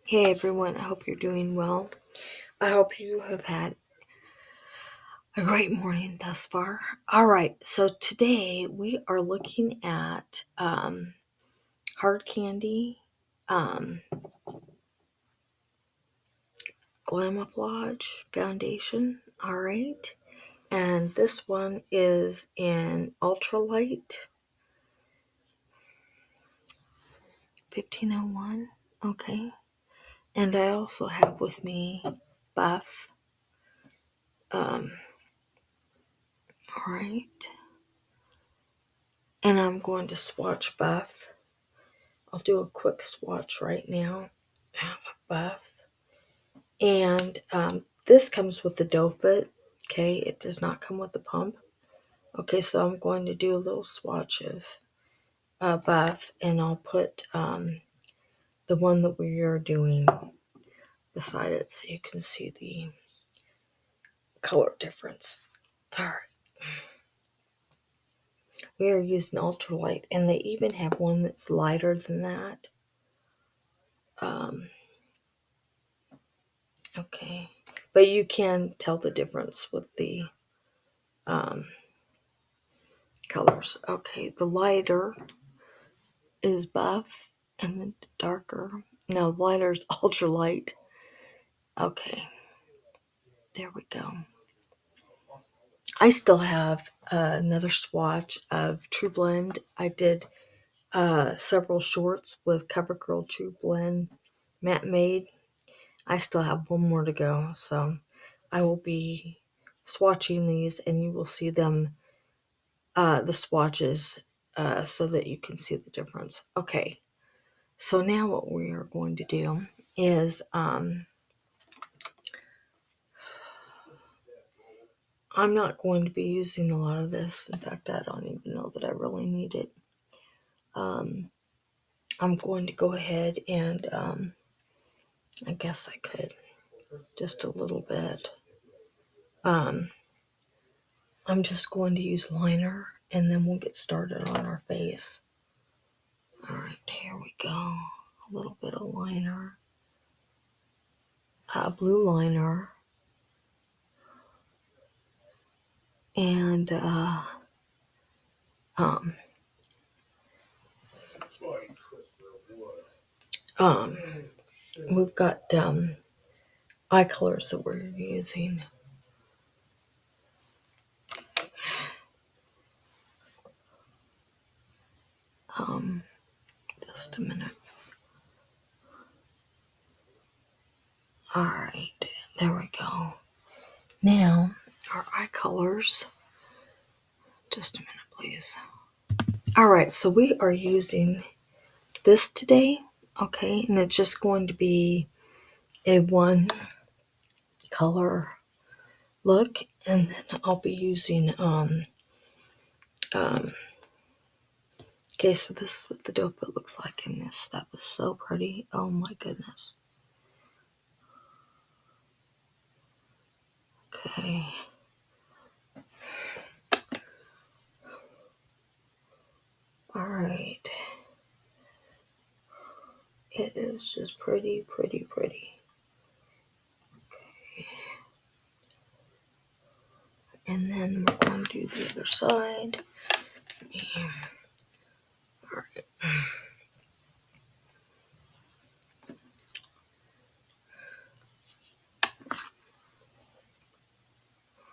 Hey everyone, I hope you're doing well. I hope you have had a great morning thus far. All right, so today we are looking at hard candy, um, Glamoflauge foundation. All right, and this one is in ultralight 1501. Okay, and I also have with me Buff. Um, all right, and I'm going to swatch Buff. I'll do a quick swatch right now. I have a Buff. And this comes with the dough foot. Okay, it does not come with the pump. Okay, so I'm going to do a little swatch of Buff, and I'll put the one that we are doing beside it so you can see the color difference. All right. We are using ultralight, and they even have one that's lighter than that. Okay, but you can tell the difference with the um, colors. Okay, the lighter is Buff, and the darker, no, lighter is ultralight. Okay, there we go. I still have another swatch of True Blend. I did several shorts with CoverGirl True Blend Matte Made. I still have one more to go, so I will be swatching these, and you will see them, the swatches, so that you can see the difference. Okay, so now what we are going to do is I'm not going to be using a lot of this. In fact, I don't even know that I really need it. I'm going to go ahead and I guess I could just a little bit. I'm just going to use liner, and then we'll get started on our face. All right, here we go. A little bit of liner, blue liner, and um, um, we've got eye colors that we're using. Just a minute. All right, there we go. Now, our eye colors. Just a minute, please. All right, so we are using this today, okay, and it's just going to be a one color look, and then I'll be using um okay, so this is what the doe foot looks like in this. That was so pretty. Oh my goodness. Okay. All right. It is just pretty, pretty, pretty. Okay. And then we're going to do the other side. All right.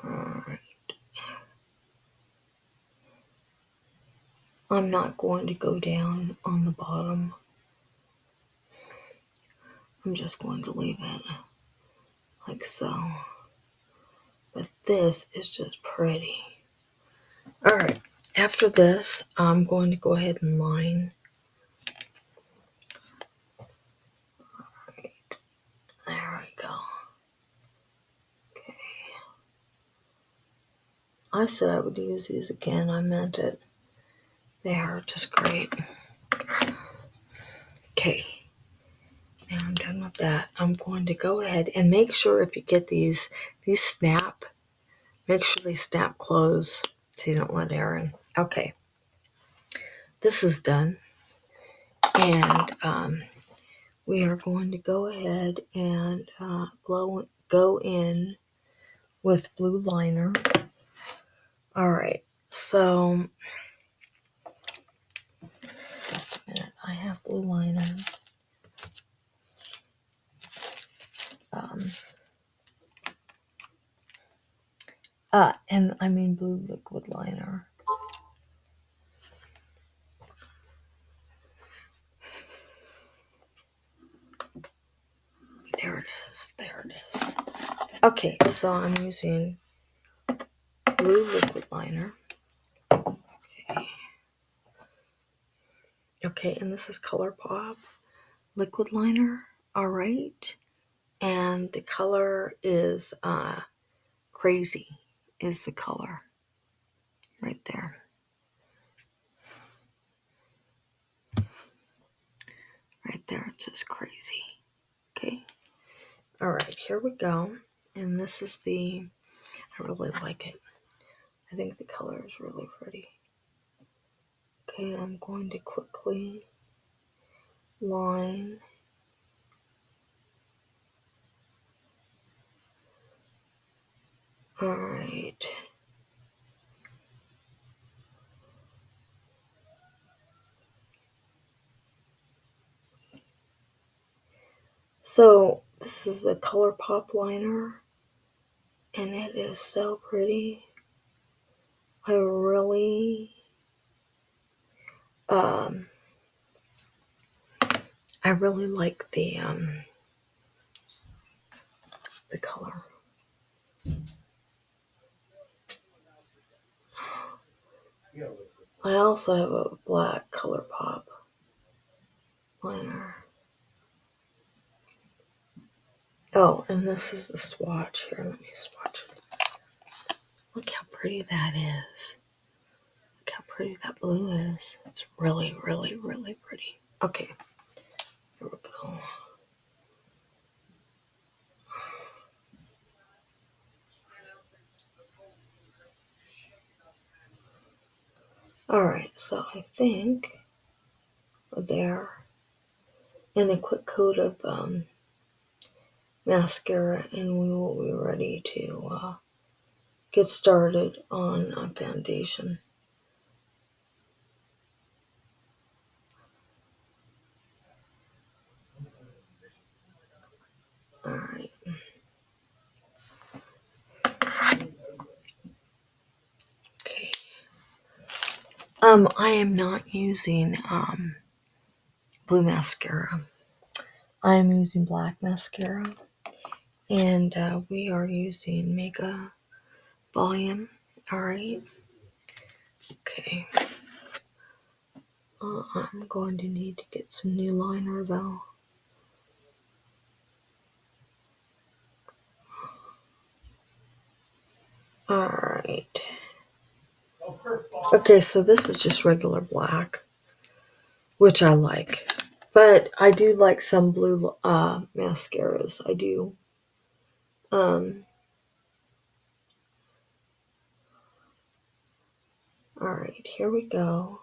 All right. I'm not going to go down on the bottom. I'm just going to leave it like so. But this is just pretty. All right. After this, I'm going to go ahead and line. Right. There we go. Okay. I said I would use these again. I meant it. They are just great. Okay. Now I'm done with that. I'm going to go ahead and make sure if you get these snap, make sure they snap close so you don't let air in. Okay. This is done. And we are going to go ahead and go in with blue liner. All right, so just a minute. I have blue liner. And I mean blue liquid liner. There it is. There it is. Okay, so I'm using blue liquid liner. Okay. Okay, and this is ColourPop liquid liner. All right. And the color is Crazy is the color right there. Right there it says Crazy. Okay. All right, here we go. And this is I really like it. I think the color is really pretty. Okay, I'm going to quickly line. All right. So this is a ColourPop liner, and it is so pretty. I really, um, I really like the color. I also have a black ColourPop liner. Oh, and this is the swatch here. Let me swatch it. Look how pretty that is. Look how pretty that blue is. It's really, really, really pretty. Okay, here we go. Alright, so I think we're there. And a quick coat of mascara, and we will be ready to get started on foundation. Alright. Okay. I am not using blue mascara. I am using black mascara, and we are using Mega Volume. Alright. Okay. I'm going to need to get some new liner though. Alright. Okay, so this is just regular black, which I like. But I do like some blue mascaras. I do. Alright, here we go.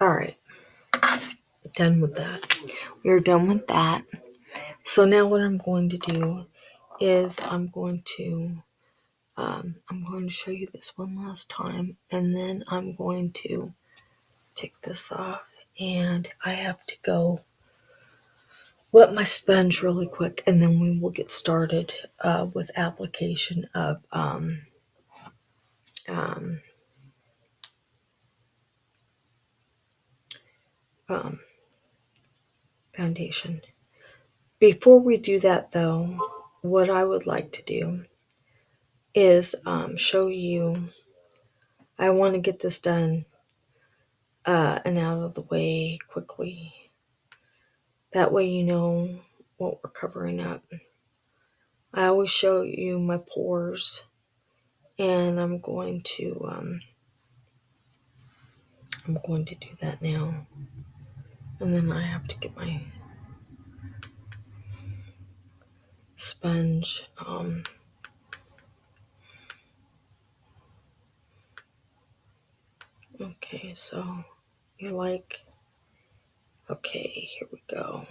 Alright, done with that. We're done with that. So now what I'm going to do is I'm going to show you this one last time, and then I'm going to take this off, and I have to go wet my sponge really quick, and then we will get started with application of foundation. Before we do that though, what I would like to do is show you, I want to get this done and out of the way quickly. That way you know what we're covering up. I always show you my pores, and I'm going to do that now. And then I have to get my sponge. Okay, so You're like, okay, here we go.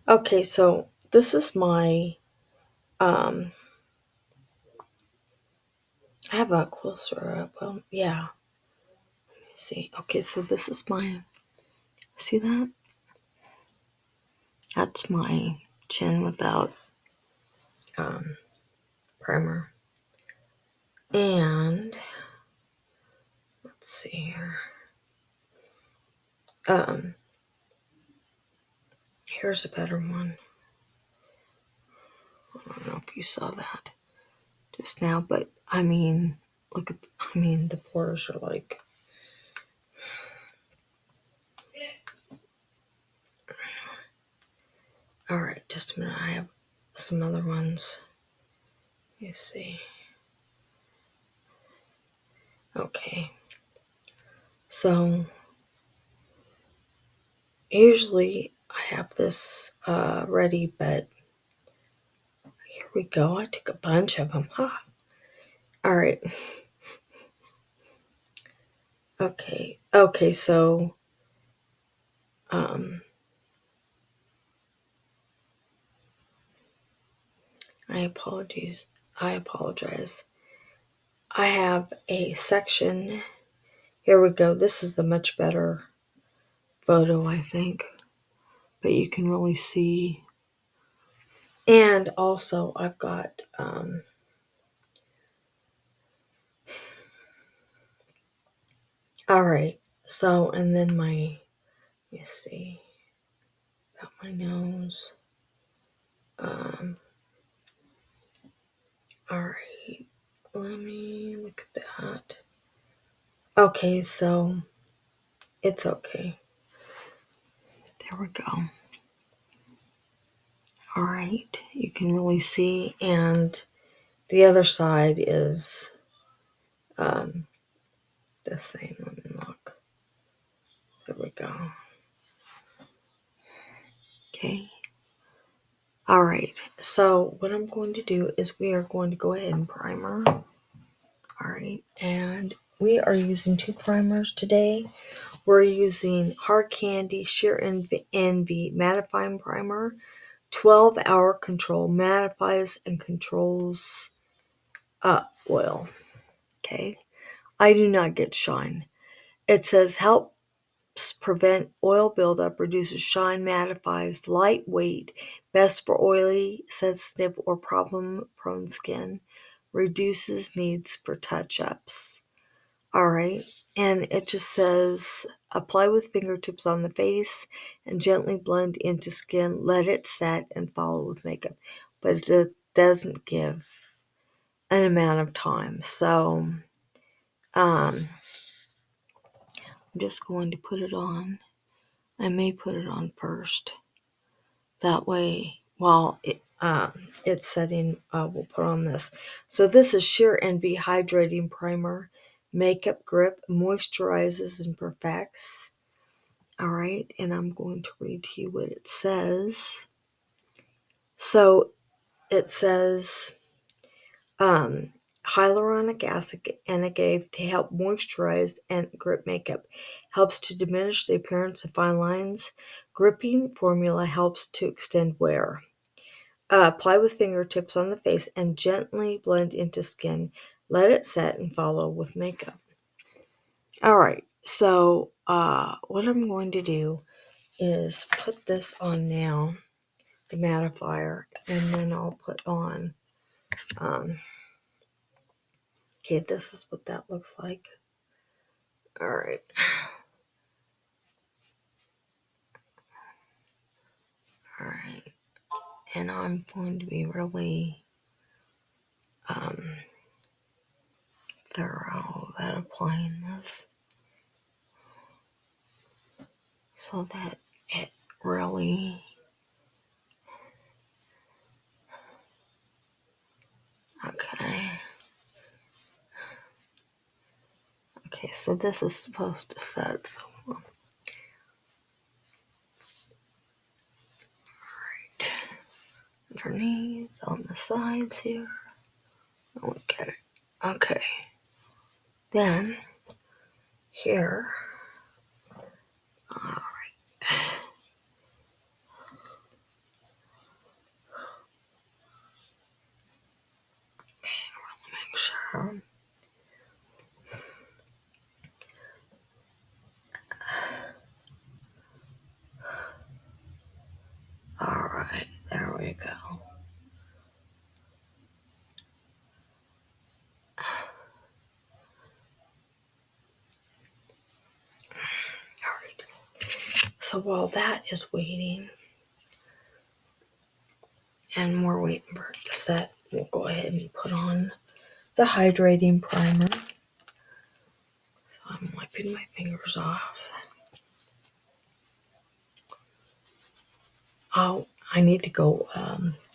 Okay, so this is my, I have a closer up. Well, yeah. Let me see. Okay, so this is my, see that? That's my chin without primer. And let's see here. Here's a better one. I don't know if you saw that just now, but I mean, look at, the pores are like, all right, just a minute. I have some other ones. Let me see. Okay. So, usually I have this ready, but here we go. I took a bunch of them. Huh. All right. Okay. Okay, so, um, I apologize. I apologize. I have a section. Here we go. This is a much better photo, I think. But you can really see. And also, I've got, all right. So, and then let me see, got my nose. All right. Let me look at that. Okay, so it's okay. There we go. All right. You can really see. And the other side is the same. Let me look. There we go. Okay. All right. So what I'm going to do is we are going to go ahead and primer. All right. And we are using 2 primers today. We're using Hard Candy Sheer Envy Mattifying Primer. 12-hour control mattifies and controls oil. Okay. I do not get shine. It says helps prevent oil buildup, reduces shine, mattifies, lightweight, best for oily, sensitive, or problem-prone skin, reduces needs for touch-ups. All right, and it just says apply with fingertips on the face and gently blend into skin, let it set, and follow with makeup. But it doesn't give an amount of time. So I'm just going to put it on. I may put it on first. That way, while it's setting, we'll put on this. So this is Sheer Envy Hydrating Primer. Makeup grip, moisturizes and perfects. All right, and I'm going to read to you what it says. So it says hyaluronic acid and agave to help moisturize and grip makeup. Helps to diminish the appearance of fine lines. Gripping formula helps to extend wear. Apply with fingertips on the face and gently blend into skin. Let it set and follow with makeup. All right, so what I'm going to do is put this on now, the mattifier, and then I'll put on, okay, this is what that looks like. All right. All right. And I'm going to be really thorough about applying this so that it really, okay. Okay, so this is supposed to set, so right underneath on the sides here. Look at it. Okay. Then here. Alright. Make sure. Alright, there we go. Alright. So while that is waiting, and we're waiting for it to set, we'll go ahead and put on the hydrating primer. So I'm wiping my fingers off. Oh, I need to go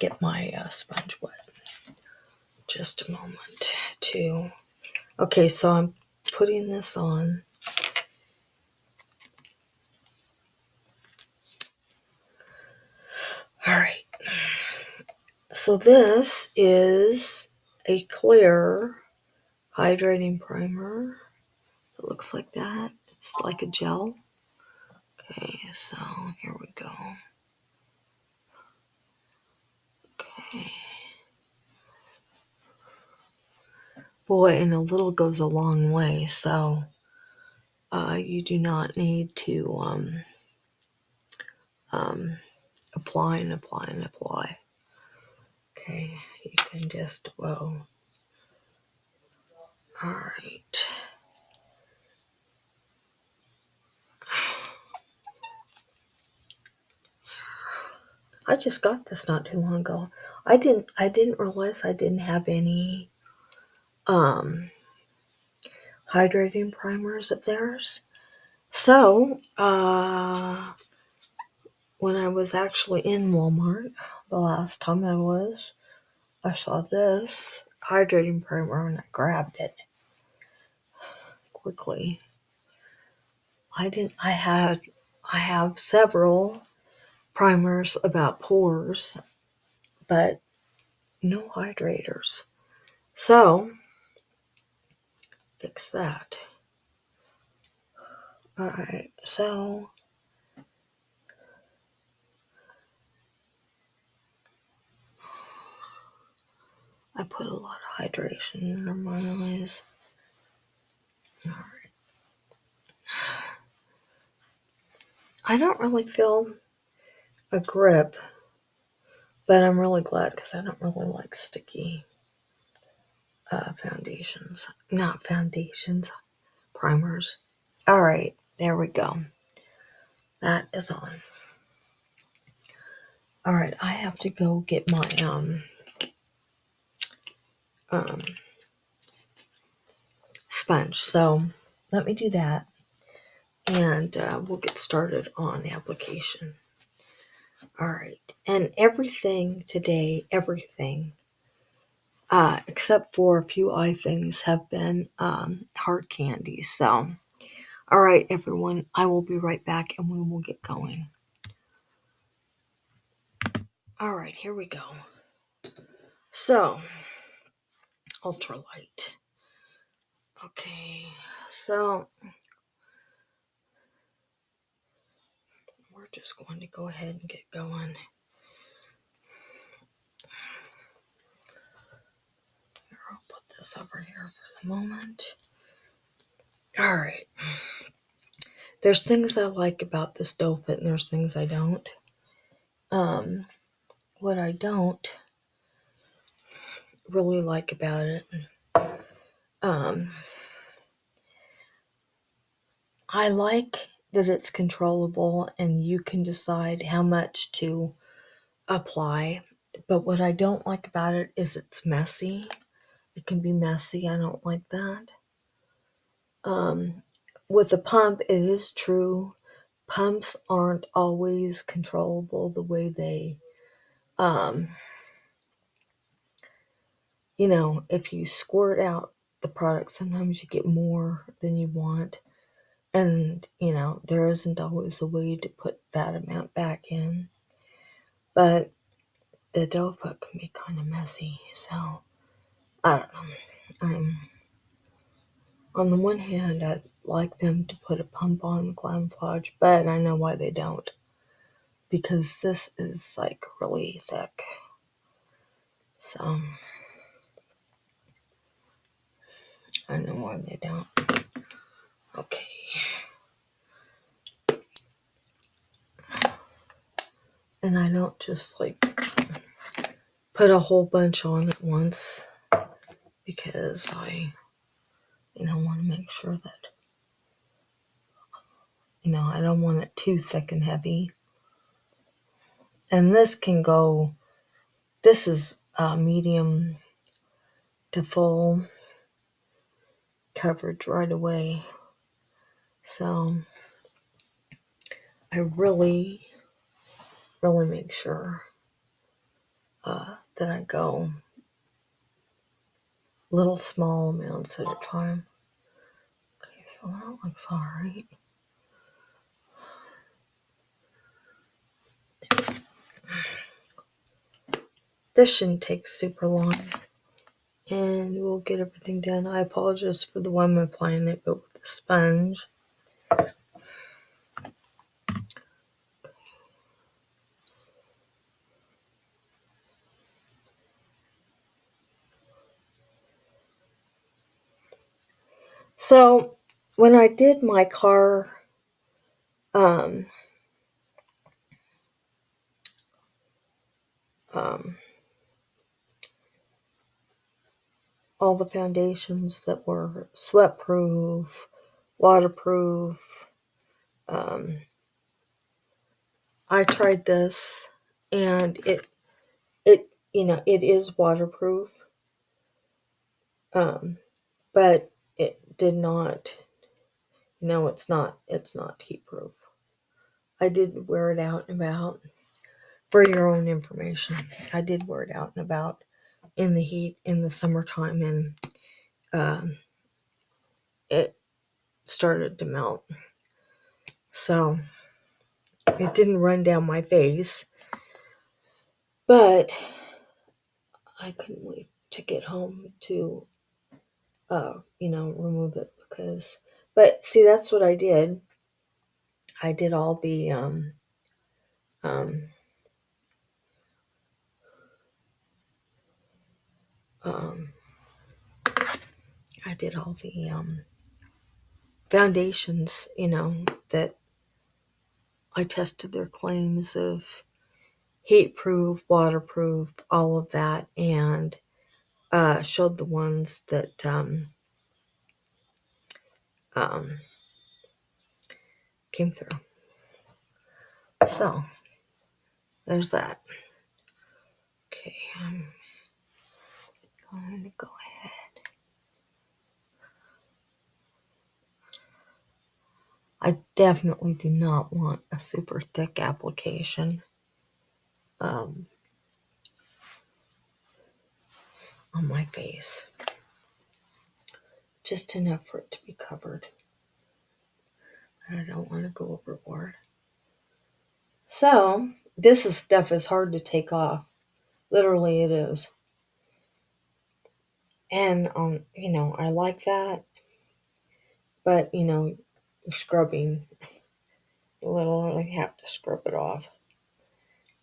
get my sponge wet. Just a moment, too. Okay, so I'm putting this on. All right. So this is a clear hydrating primer. It looks like that. It's like a gel. Okay, so here we go. Okay. Boy, and a little goes a long way, so you do not need to apply and apply and apply. Okay, you can just, whoa. All right. I just got this not too long ago. I didn't realize I didn't have any hydrating primers of theirs. So, when I was actually in Walmart, the last time I saw this hydrating primer and I grabbed it quickly. I have several primers about pores, but no hydrators. So, fix that. Alright, so I put a lot of hydration under my eyes. Alright. I don't really feel a grip, but I'm really glad because I don't really like sticky foundations. Not foundations, primers. Alright, there we go. That is on. Alright, I have to go get my sponge. So let me do that and we'll get started on the application. Alright, and everything today, except for a few eye things, have been hard candy. So, alright, everyone, I will be right back and we will get going. Alright, here we go. So, ultralight. Okay, so we're just going to go ahead and get going. Here, I'll put this over here for the moment. Alright. There's things I like about this dough fit and there's things I don't. What I don't really like about it, I like that it's controllable and you can decide how much to apply. But what I don't like about it is it's messy. It can be messy. I don't like that. With a pump, it is true. Pumps aren't always controllable the way they, if you squirt out the product, sometimes you get more than you want. And, there isn't always a way to put that amount back in. But the dough foot can be kind of messy. So, I don't know. On the one hand, like them to put a pump on Glamoflauge, but I know why they don't. Because this is like really thick. So I know why they don't. Okay. And I don't just like put a whole bunch on at once because I want to make sure that, I don't want it too thick and heavy. And this is medium to full coverage right away. So I really, really make sure that I go little small amounts at a time. Okay, so that looks all right. This shouldn't take super long, and we'll get everything done. I apologize for the way I'm applying it, but with the sponge. So when I did my car, all the foundations that were sweat-proof, waterproof, I tried this, and it it is waterproof, but it did not. No, it's not heat proof. I did wear it out and about. For your own information, I did wear it out and about in the heat in the summertime, and it started to melt. So it didn't run down my face, but I couldn't wait to get home to, remove it but see, that's what I did. I did all the, um, um, I did all the, foundations, that I tested their claims of heat proof, waterproof, all of that, and showed the ones that came through. So there's that. Okay, I'm going to go ahead. I definitely do not want a super thick application on my face. Just enough for it to be covered. I don't want to go overboard. So this stuff is hard to take off. Literally, it is. And I like that, but scrubbing, you literally have to scrub it off.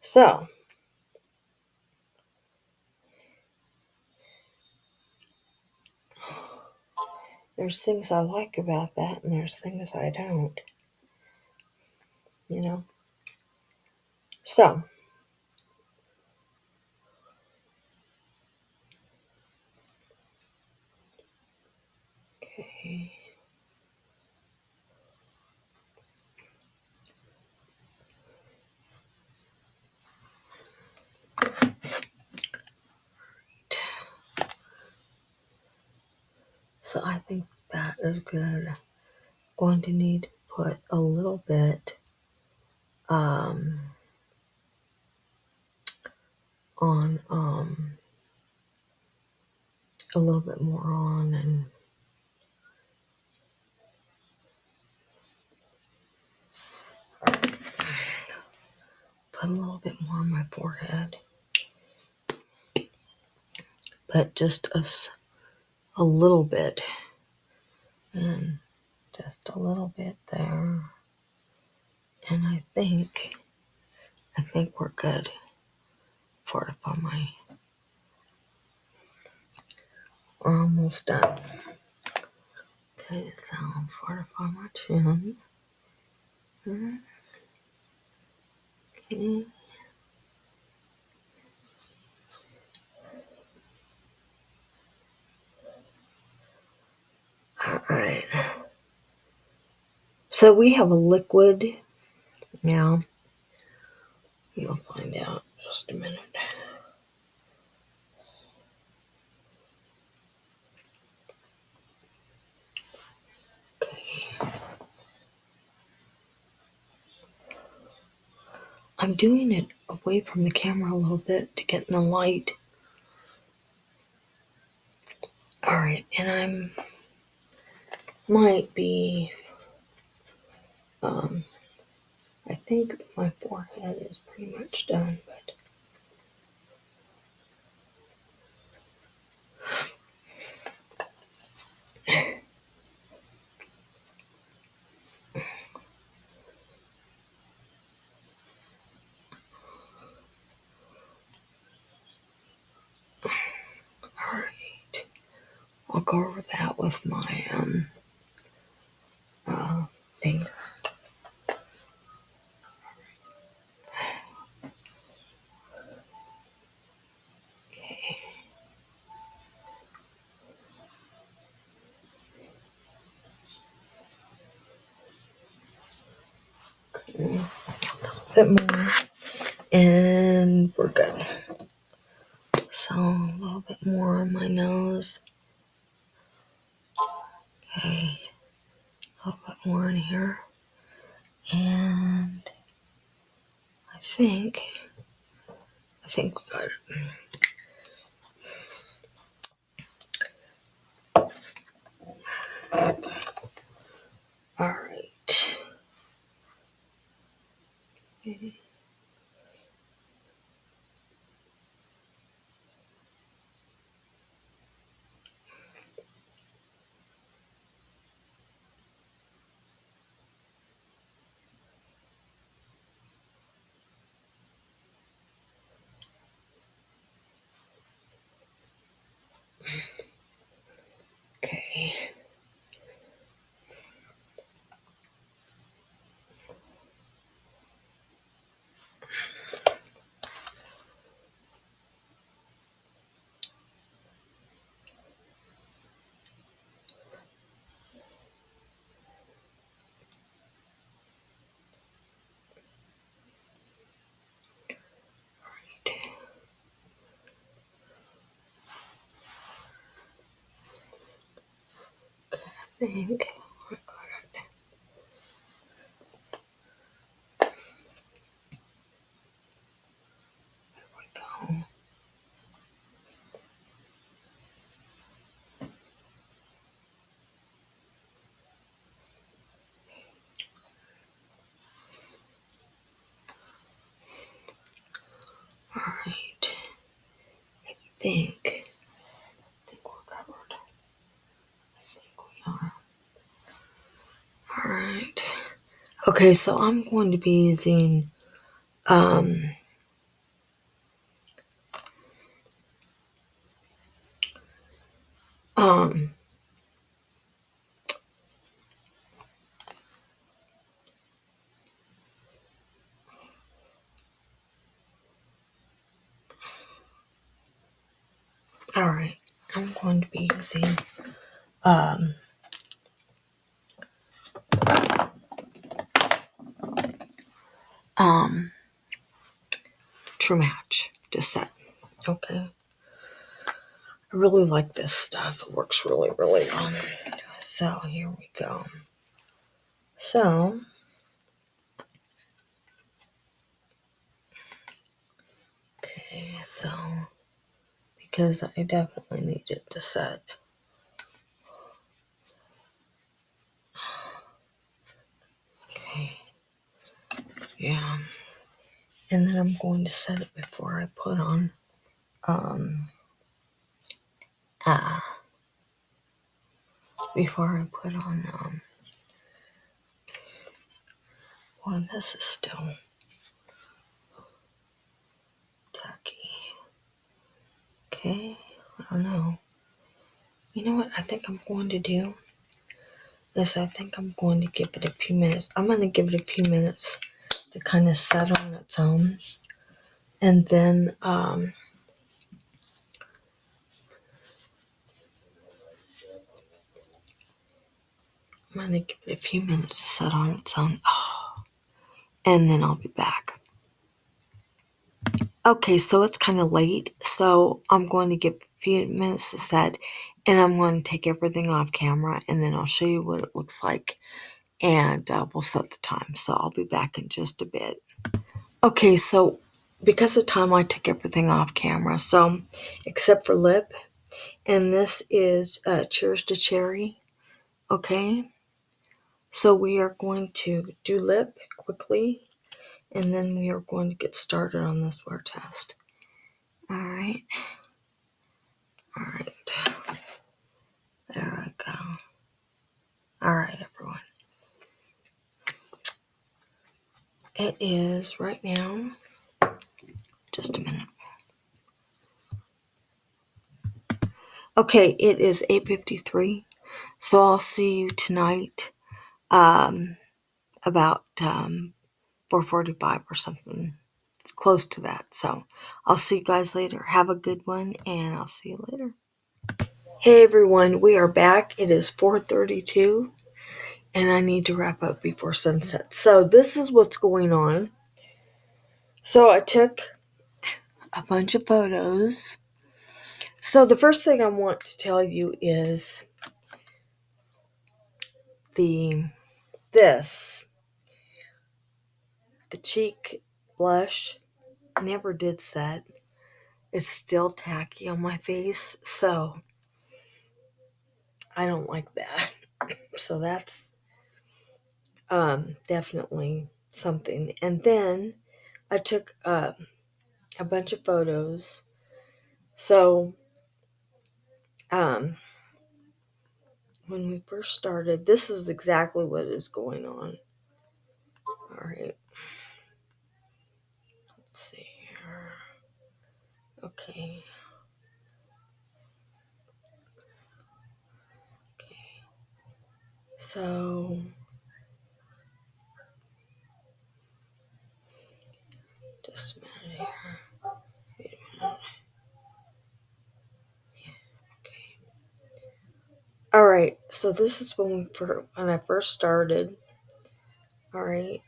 So there's things I like about that, and there's things I don't. So okay. So I think that is good. Going to need to put a little bit on a little bit more on, and put a little bit more on my forehead, but just a little bit, and just just a little bit there. And I think we're good. Fortify my... We're almost done. Okay, so fortify my chin. Okay. Alright. So we have a liquid now. You'll find out in just a minute. Okay. I'm doing it away from the camera a little bit to get in the light. Alright, and I'm might be I think my forehead is pretty much done, but alright. I'll go over that with my finger. Okay. A little bit more. And we're good. So a little bit more on my nose. Okay. A little bit more in here. And I think we got it. Alright. Okay. I think I got it. There we go. Alright. I think we're covered. I think we are. Alright. Okay, so I'm going to be using alright. I'm going to be using True Match to set. Okay. I really like this stuff. It works really, really well. So here we go. So okay, so because I definitely need it to set. Okay. Yeah. And then I'm going to set it before I put on Well, this is still tacky. Okay, I don't know. You know what I think I'm going to do? I think I'm going to give it a few minutes. I'm going to give it a few minutes to kind of set on its own. And then I'm going to give it a few minutes to set on its own. Oh, and then I'll be back. Okay, so it's kind of late. So I'm going to give a few minutes to set. And I'm going to take everything off camera. And then I'll show you what it looks like. And we'll set the time. So I'll be back in just a bit. Okay, so because of time, I took everything off camera. So except for lip. And this is Cheers to Cherry. Okay. So we are going to do lip quickly. And then we are going to get started on this wear test. All right. All right. There I go. All right, everyone. It is right now. Just a minute. Okay, it is 8:53. So I'll see you tonight about 4:45 or something. It's close to that. So I'll see you guys later. Have a good one, and I'll see you later. Hey everyone, we are back. It is 4:32, and I need to wrap up before sunset. So this is what's going on. So I took a bunch of photos. So the first thing I want to tell you is the cheek blush never did set. It's still tacky on my face, so I don't like that. So that's definitely something. And then I took a bunch of photos. So when we first started, this is exactly what is going on. All right. Let's see here. Okay. Okay. So just a minute here. Wait a minute. Yeah, okay. All right. So this is when I first started. All right.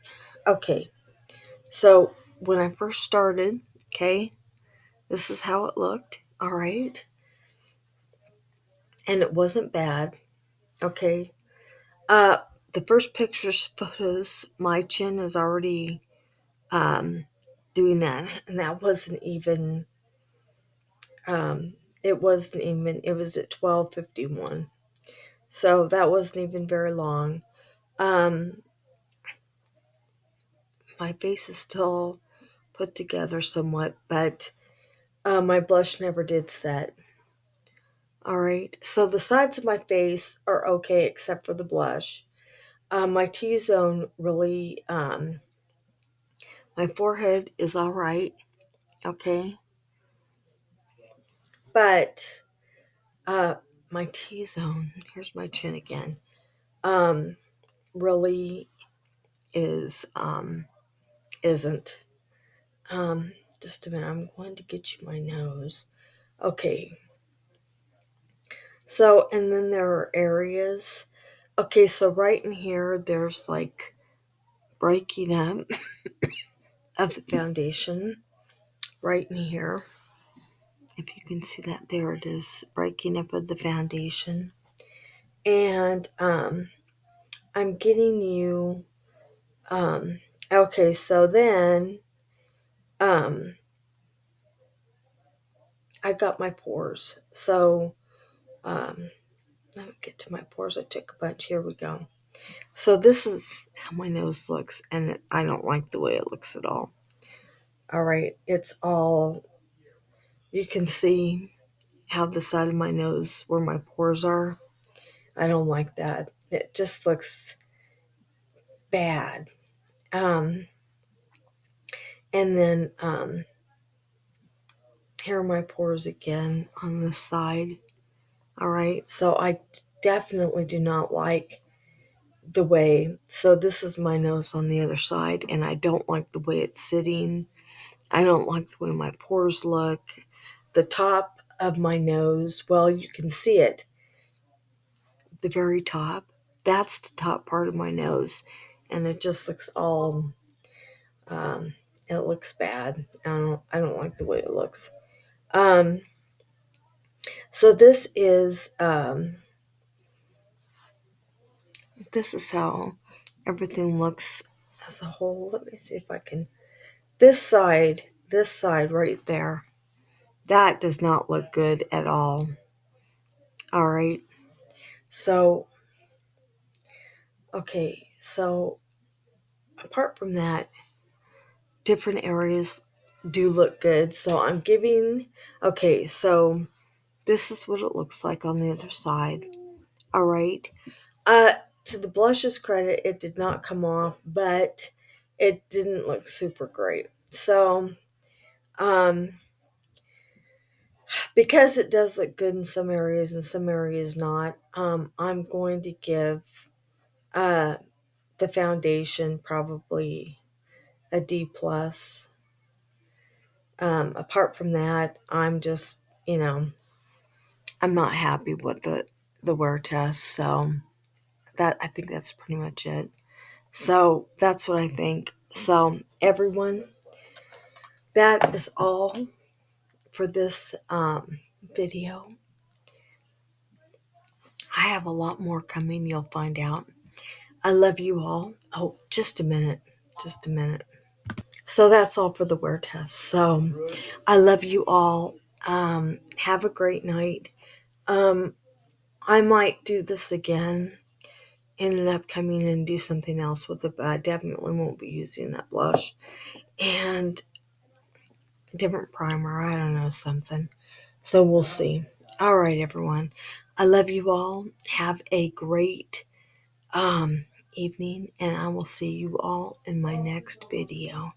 Okay. So when I first started, okay, this is how it looked. All right. And it wasn't bad. Okay. The first photos, my chin is already doing that, and that wasn't even. It wasn't even. It was at 12:51, so that wasn't even very long. My face is still put together somewhat, but my blush never did set. All right, so the sides of my face are okay except for the blush. My T-zone really, my forehead is all right, okay, but my T-zone, here's my chin again, really isn't. Just a minute, I'm going to get you my nose. Okay. So, and then there are areas. Okay, so right in here, there's like breaking up of the foundation. Right in here. If you can see that, there it is. Breaking up of the foundation. And I'm getting you, okay, so then I got my pores. So let me get to my pores. I took a bunch. Here we go. So this is how my nose looks, and I don't like the way it looks at all. All right, it's all, you can see how the side of my nose, where my pores are. I don't like that. It just looks bad. Um, and then here are my pores again on this side. All right, so I definitely do not like the way, so this is my nose on the other side, and I don't like the way it's sitting. I don't like the way my pores look. The top of my nose, well, you can see it, the very top. That's the top part of my nose, and it just looks all, um, it looks bad. I don't like the way it looks. Um, so this is how everything looks as a whole. Let me see if I can. This side right there, that does not look good at all. All right. So, okay. So, apart from that, different areas do look good. So, okay. So, this is what it looks like on the other side. All right. Uh, to the blush's credit, it did not come off, but it didn't look super great. So, um, because it does look good in some areas and some areas not, I'm going to give uh, the foundation probably a D plus. Apart from that, I'm just, I'm not happy with the wear test. So I think that's pretty much it. So that's what I think. So everyone, that is all for this video. I have a lot more coming. You'll find out. I love you all. Oh, just a minute. Just a minute. So that's all for the wear test. So I love you all. Have a great night. Um, I might do this again in an upcoming and do something else with it, but I definitely won't be using that blush. And different primer. I don't know, something. So we'll see. All right, everyone. I love you all. Have a great evening, and I will see you all in my next video.